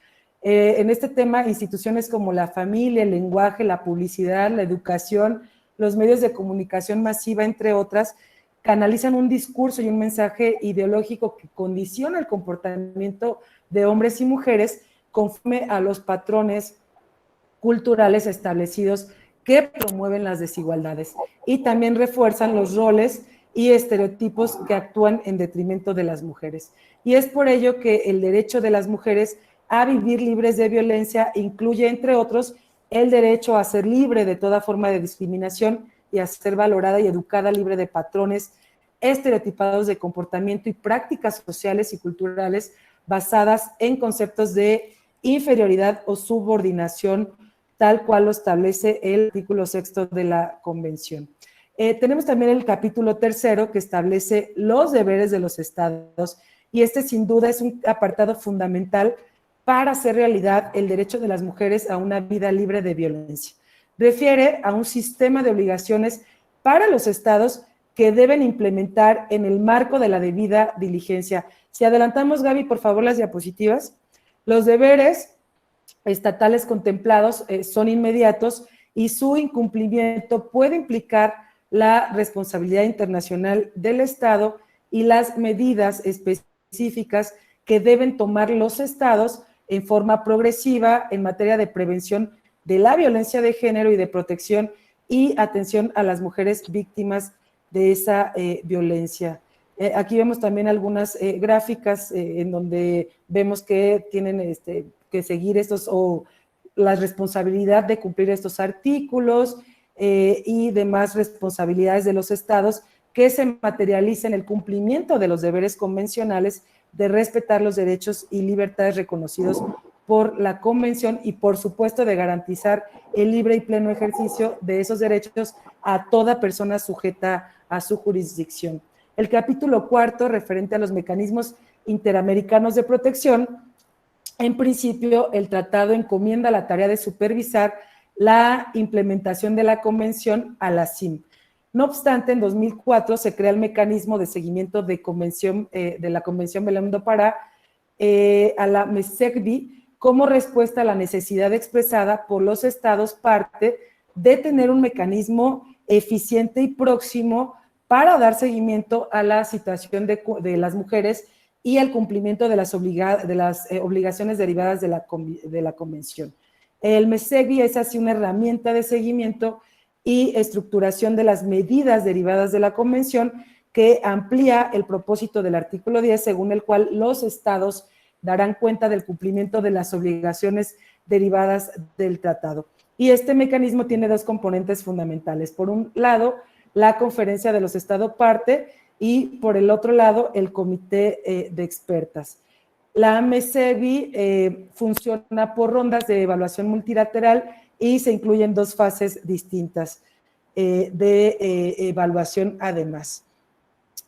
En este tema, instituciones como la familia, el lenguaje, la publicidad, la educación, los medios de comunicación masiva, entre otras, canalizan un discurso y un mensaje ideológico que condiciona el comportamiento de hombres y mujeres conforme a los patrones culturales establecidos que promueven las desigualdades, y también refuerzan los roles y estereotipos que actúan en detrimento de las mujeres. Y es por ello que el derecho de las mujeres a vivir libres de violencia incluye, entre otros, el derecho a ser libre de toda forma de discriminación y a ser valorada y educada libre de patrones estereotipados de comportamiento y prácticas sociales y culturales basadas en conceptos de inferioridad o subordinación, tal cual lo establece el artículo 6 de la Convención. Tenemos también el capítulo 3 que establece los deberes de los estados, y este sin duda es un apartado fundamental para hacer realidad el derecho de las mujeres a una vida libre de violencia. Refiere a un sistema de obligaciones para los estados que deben implementar en el marco de la debida diligencia. Si adelantamos, Gaby, por favor, las diapositivas. Los deberes estatales contemplados son inmediatos, y su incumplimiento puede implicar la responsabilidad internacional del Estado y las medidas específicas que deben tomar los estados en forma progresiva en materia de prevención de la violencia de género y de protección y atención a las mujeres víctimas de esa violencia. Aquí vemos también algunas gráficas en donde vemos que tienen que seguir estos o la responsabilidad de cumplir estos artículos y demás responsabilidades de los estados que se materializa en el cumplimiento de los deberes convencionales de respetar los derechos y libertades reconocidos por la Convención y, por supuesto, de garantizar el libre y pleno ejercicio de esos derechos a toda persona sujeta a su jurisdicción. El capítulo 4, referente a los mecanismos interamericanos de protección, en principio, el tratado encomienda la tarea de supervisar la implementación de la Convención a la CIM. No obstante, en 2004 se crea el mecanismo de seguimiento de la Convención Belém do Pará a la MESECBI como respuesta a la necesidad expresada por los estados parte de tener un mecanismo eficiente y próximo para dar seguimiento a la situación de las mujeres y al cumplimiento de las obligaciones derivadas de la Convención. El MESECBI es así una herramienta de seguimiento y estructuración de las medidas derivadas de la Convención que amplía el propósito del artículo 10, según el cual los estados darán cuenta del cumplimiento de las obligaciones derivadas del tratado. Y este mecanismo tiene dos componentes fundamentales. Por un lado, la Conferencia de los Estados Parte y por el otro lado, el Comité de Expertas. La MESECBI funciona por rondas de evaluación multilateral y se incluyen dos fases distintas de evaluación además.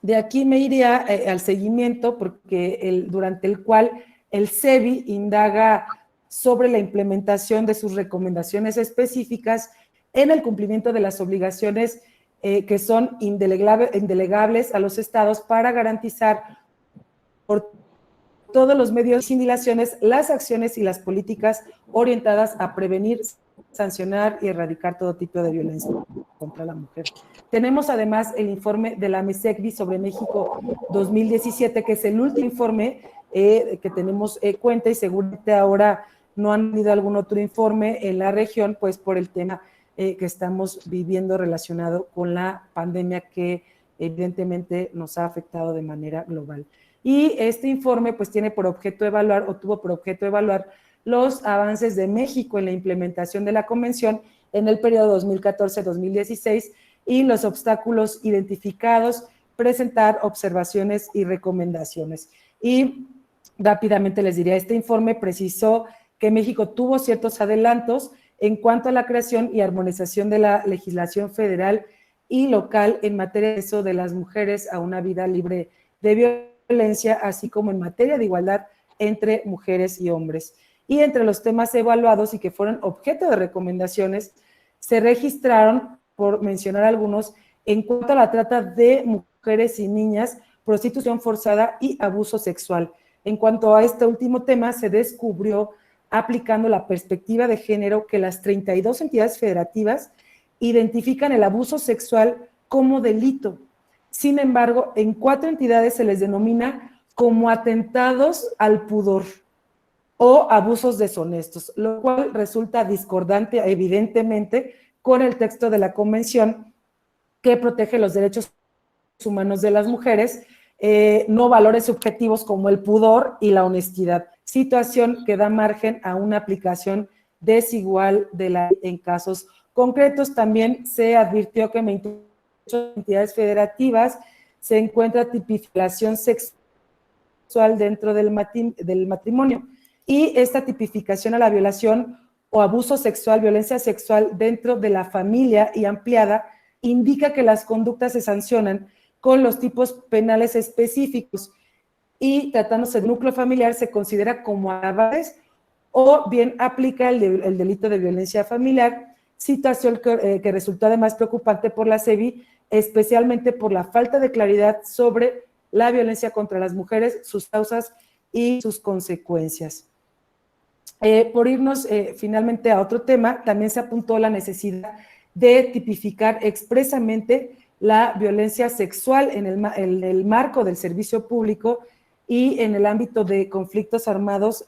De aquí me iría al seguimiento, porque durante el cual el CEBI indaga sobre la implementación de sus recomendaciones específicas en el cumplimiento de las obligaciones que son indelegables a los estados para garantizar por todos los medios sin dilaciones las acciones y las políticas orientadas a prevenir, sancionar y erradicar todo tipo de violencia contra la mujer. Tenemos además el informe de la MESECBI sobre México 2017, que es el último informe que tenemos cuenta y seguramente ahora no han habido algún otro informe en la región, pues por el tema que estamos viviendo relacionado con la pandemia que evidentemente nos ha afectado de manera global. Y este informe pues tiene por objeto evaluar o tuvo por objeto evaluar los avances de México en la implementación de la Convención en el periodo 2014-2016 y los obstáculos identificados, presentar observaciones y recomendaciones. Y rápidamente les diría, este informe precisó que México tuvo ciertos adelantos en cuanto a la creación y armonización de la legislación federal y local en materia de acceso de las mujeres a una vida libre de violencia, así como en materia de igualdad entre mujeres y hombres. Y entre los temas evaluados y que fueron objeto de recomendaciones, se registraron, por mencionar algunos, en cuanto a la trata de mujeres y niñas, prostitución forzada y abuso sexual. En cuanto a este último tema, se descubrió, aplicando la perspectiva de género, que las 32 entidades federativas identifican el abuso sexual como delito. Sin embargo, en 4 entidades se les denomina como atentados al pudor o abusos deshonestos, lo cual resulta discordante, evidentemente, con el texto de la Convención que protege los derechos humanos de las mujeres, no valores subjetivos como el pudor y la honestidad, situación que da margen a una aplicación desigual de la ley en casos concretos. También se advirtió que en 28 entidades federativas se encuentra tipificación sexual dentro del matrimonio, y esta tipificación a la violación o abuso sexual, violencia sexual dentro de la familia y ampliada, indica que las conductas se sancionan con los tipos penales específicos y tratándose de núcleo familiar se considera como agravables o bien aplica el delito de violencia familiar, situación que resultó además preocupante por la CEBI, especialmente por la falta de claridad sobre la violencia contra las mujeres, sus causas y sus consecuencias. Por irnos finalmente a otro tema, también se apuntó la necesidad de tipificar expresamente la violencia sexual en el marco del servicio público y en el ámbito de conflictos armados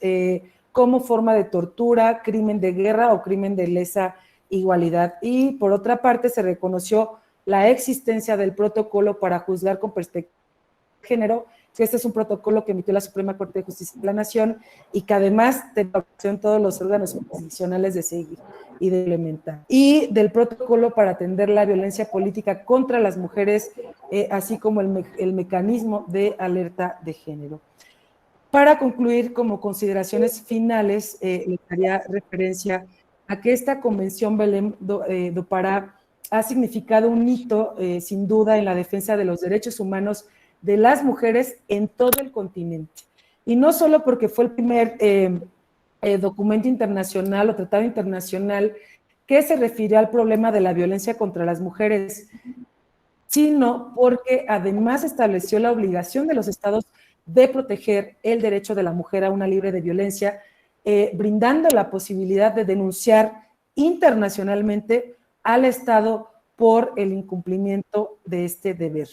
como forma de tortura, crimen de guerra o crimen de lesa igualdad. Y por otra parte se reconoció la existencia del protocolo para juzgar con perspectiva de género, que este es un protocolo que emitió la Suprema Corte de Justicia de la Nación y que además de la opción todos los órganos jurisdiccionales de seguir y de implementar. Y del protocolo para atender la violencia política contra las mujeres, así como el mecanismo de alerta de género. Para concluir, como consideraciones finales, le daría referencia a que esta Convención Belém do Pará ha significado un hito, sin duda, en la defensa de los derechos humanos de las mujeres en todo el continente. Y no solo porque fue el primer documento internacional o tratado internacional que se refirió al problema de la violencia contra las mujeres, sino porque además estableció la obligación de los estados de proteger el derecho de la mujer a una libre de violencia, brindando la posibilidad de denunciar internacionalmente al Estado por el incumplimiento de este deber.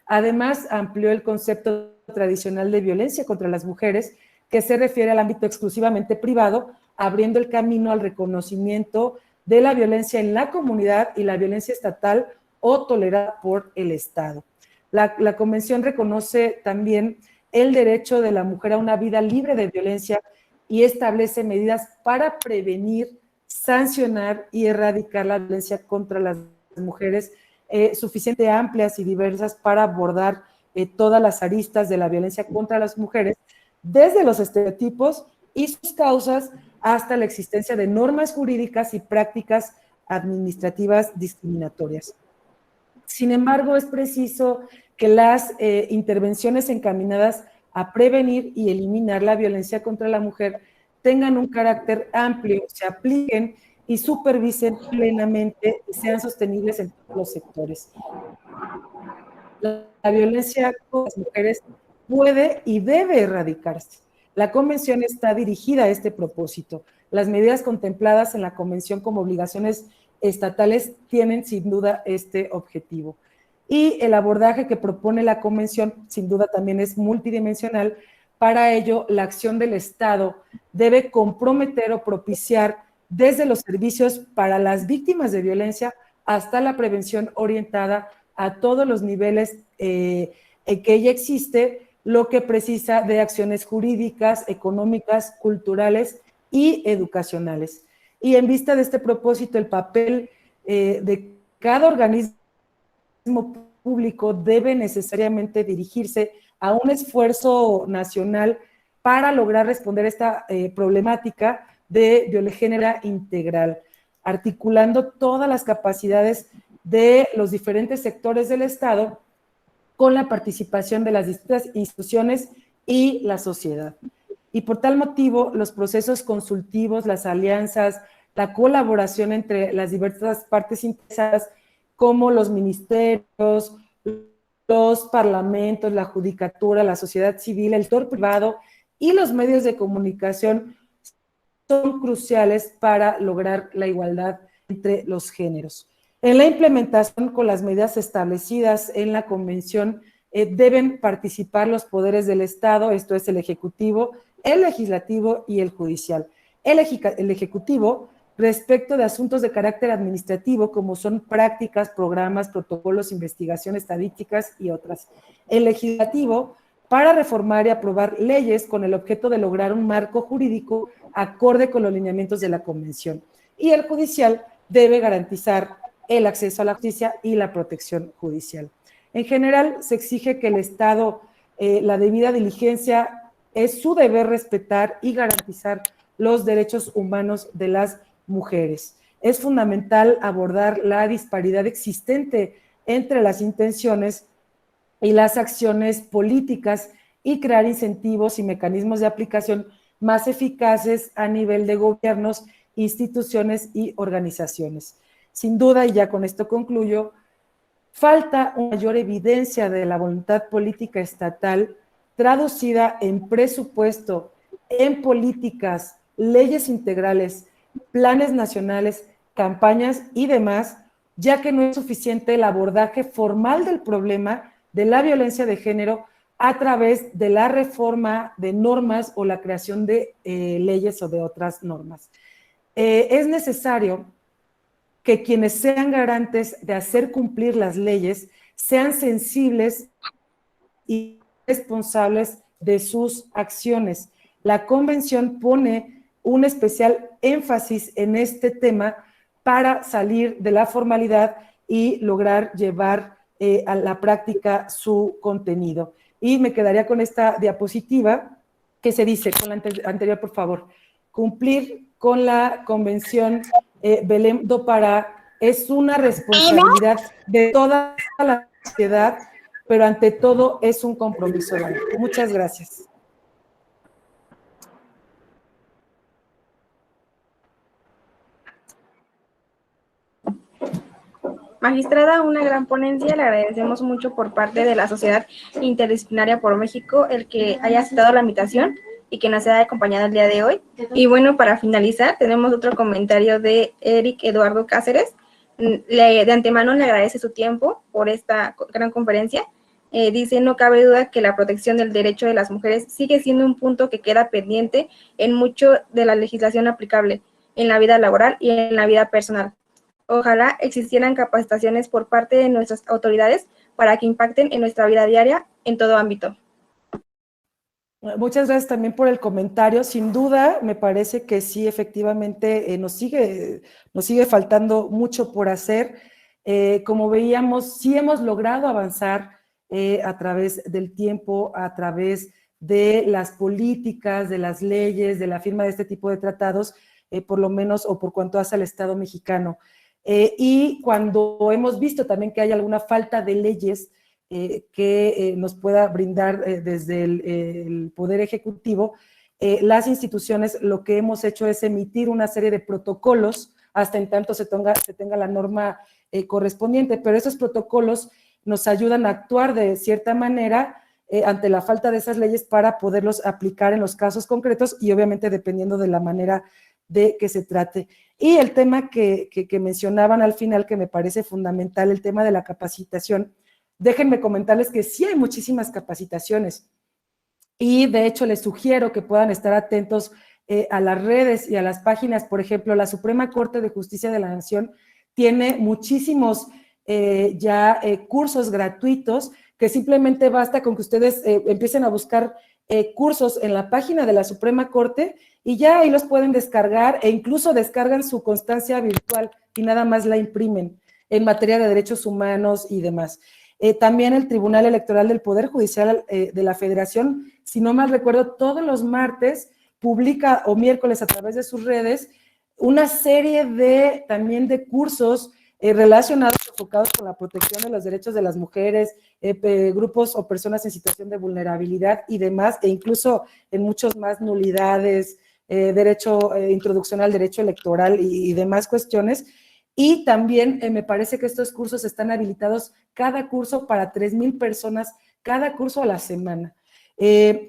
Además, amplió el concepto tradicional de violencia contra las mujeres, que se refiere al ámbito exclusivamente privado, abriendo el camino al reconocimiento de la violencia en la comunidad y la violencia estatal o tolerada por el Estado. La Convención reconoce también el derecho de la mujer a una vida libre de violencia y establece medidas para prevenir, sancionar y erradicar la violencia contra las mujeres, suficientemente amplias y diversas para abordar todas las aristas de la violencia contra las mujeres, desde los estereotipos y sus causas hasta la existencia de normas jurídicas y prácticas administrativas discriminatorias. Sin embargo, es preciso que las intervenciones encaminadas a prevenir y eliminar la violencia contra la mujer tengan un carácter amplio, se apliquen y supervisen plenamente y sean sostenibles en todos los sectores. La violencia contra las mujeres puede y debe erradicarse. La Convención está dirigida a este propósito. Las medidas contempladas en la Convención como obligaciones estatales tienen sin duda este objetivo. Y el abordaje que propone la Convención sin duda también es multidimensional. Para ello, la acción del Estado debe comprometer o propiciar desde los servicios para las víctimas de violencia hasta la prevención orientada a todos los niveles en que ella existe, lo que precisa de acciones jurídicas, económicas, culturales y educacionales. Y en vista de este propósito, el papel de cada organismo público debe necesariamente dirigirse a un esfuerzo nacional para lograr responder a esta problemática de violegénero integral, articulando todas las capacidades de los diferentes sectores del Estado con la participación de las distintas instituciones y la sociedad. Y por tal motivo, los procesos consultivos, las alianzas, la colaboración entre las diversas partes interesadas, como los ministerios, los parlamentos, la judicatura, la sociedad civil, el sector privado y los medios de comunicación son cruciales para lograr la igualdad entre los géneros. En la implementación con las medidas establecidas en la Convención deben participar los poderes del Estado, esto es el Ejecutivo, el Legislativo y el Judicial. El Ejecutivo, respecto de asuntos de carácter administrativo, como son prácticas, programas, protocolos, investigación, estadísticas y otras. El Legislativo, para reformar y aprobar leyes con el objeto de lograr un marco jurídico acorde con los lineamientos de la Convención. Y el Judicial debe garantizar el acceso a la justicia y la protección judicial. En general, se exige que el Estado, la debida diligencia, es su deber respetar y garantizar los derechos humanos de las mujeres. Es fundamental abordar la disparidad existente entre las intenciones y las acciones políticas y crear incentivos y mecanismos de aplicación más eficaces a nivel de gobiernos, instituciones y organizaciones. Sin duda, y ya con esto concluyo, falta una mayor evidencia de la voluntad política estatal traducida en presupuesto, en políticas, leyes integrales, planes nacionales, campañas y demás, ya que no es suficiente el abordaje formal del problema de la violencia de género a través de la reforma de normas o la creación de leyes o de otras normas. Es necesario que quienes sean garantes de hacer cumplir las leyes sean sensibles y responsables de sus acciones. La Convención pone un especial énfasis en este tema para salir de la formalidad y lograr llevar a la práctica su contenido. Y me quedaría con esta diapositiva que se dice, con la anterior, por favor, cumplir con la Convención Belém do Pará es una responsabilidad de toda la sociedad, pero ante todo es un compromiso. Muchas gracias. Magistrada, una gran ponencia, le agradecemos mucho por parte de la Sociedad Interdisciplinaria por México el que haya aceptado la invitación y que nos haya acompañado el día de hoy. Y bueno, para finalizar, tenemos otro comentario de Eric Eduardo Cáceres. De antemano le agradece su tiempo por esta gran conferencia. Dice, no cabe duda que la protección del derecho de las mujeres sigue siendo un punto que queda pendiente en mucho de la legislación aplicable en la vida laboral y en la vida personal. Ojalá existieran capacitaciones por parte de nuestras autoridades para que impacten en nuestra vida diaria en todo ámbito. Muchas gracias también por el comentario. Sin duda, me parece que sí, efectivamente, nos sigue faltando mucho por hacer. Como veíamos, sí hemos logrado avanzar a través del tiempo, a través de las políticas, de las leyes, de la firma de este tipo de tratados, por lo menos, o por cuanto hace al Estado mexicano. Y cuando hemos visto también que hay alguna falta de leyes que nos pueda brindar desde el Poder Ejecutivo, las instituciones lo que hemos hecho es emitir una serie de protocolos hasta en tanto se tenga la norma correspondiente, pero esos protocolos nos ayudan a actuar de cierta manera ante la falta de esas leyes para poderlos aplicar en los casos concretos y obviamente dependiendo de la manera de que se trate. Y el tema que mencionaban al final, que me parece fundamental, el tema de la capacitación, déjenme comentarles que sí hay muchísimas capacitaciones y de hecho les sugiero que puedan estar atentos a las redes y a las páginas. Por ejemplo, la Suprema Corte de Justicia de la Nación tiene muchísimos cursos gratuitos que simplemente basta con que ustedes empiecen a buscar cursos en la página de la Suprema Corte y ya ahí los pueden descargar e incluso descargan su constancia virtual y nada más la imprimen en materia de derechos humanos y demás. También el Tribunal Electoral del Poder Judicial de la Federación, si no mal recuerdo, todos los martes publica o miércoles a través de sus redes una serie también de cursos relacionados, enfocados con la protección de los derechos de las mujeres, grupos o personas en situación de vulnerabilidad y demás, e incluso en muchos más nulidades, introducción al derecho electoral y demás cuestiones. Y también me parece que estos cursos están habilitados, cada curso para 3,000 personas, cada curso a la semana.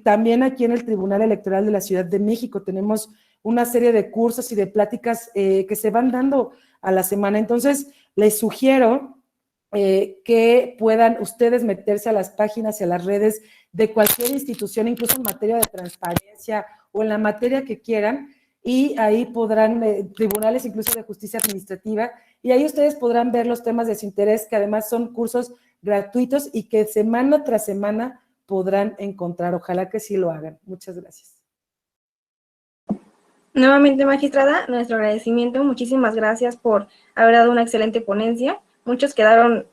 También aquí en el Tribunal Electoral de la Ciudad de México tenemos una serie de cursos y de pláticas que se van dando a la semana. Entonces, les sugiero que puedan ustedes meterse a las páginas y a las redes de cualquier institución, incluso en materia de transparencia o en la materia que quieran, y ahí podrán, tribunales incluso de justicia administrativa, y ahí ustedes podrán ver los temas de su interés, que además son cursos gratuitos y que semana tras semana podrán encontrar. Ojalá que sí lo hagan. Muchas gracias. Nuevamente, magistrada, nuestro agradecimiento. Muchísimas gracias por haber dado una excelente ponencia. Muchos quedaron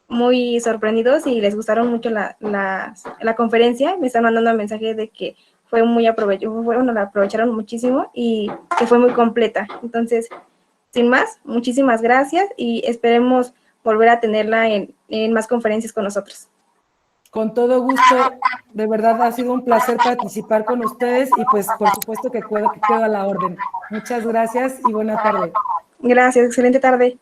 muy sorprendidos y les gustaron mucho la conferencia. Me están mandando mensajes de que fue muy la aprovecharon muchísimo y que fue muy completa. Entonces, sin más, muchísimas gracias y esperemos volver a tenerla en más conferencias con nosotros. Con todo gusto, de verdad ha sido un placer participar con ustedes y pues por supuesto que quedo a la orden. Muchas gracias y buena tarde. Gracias, excelente tarde.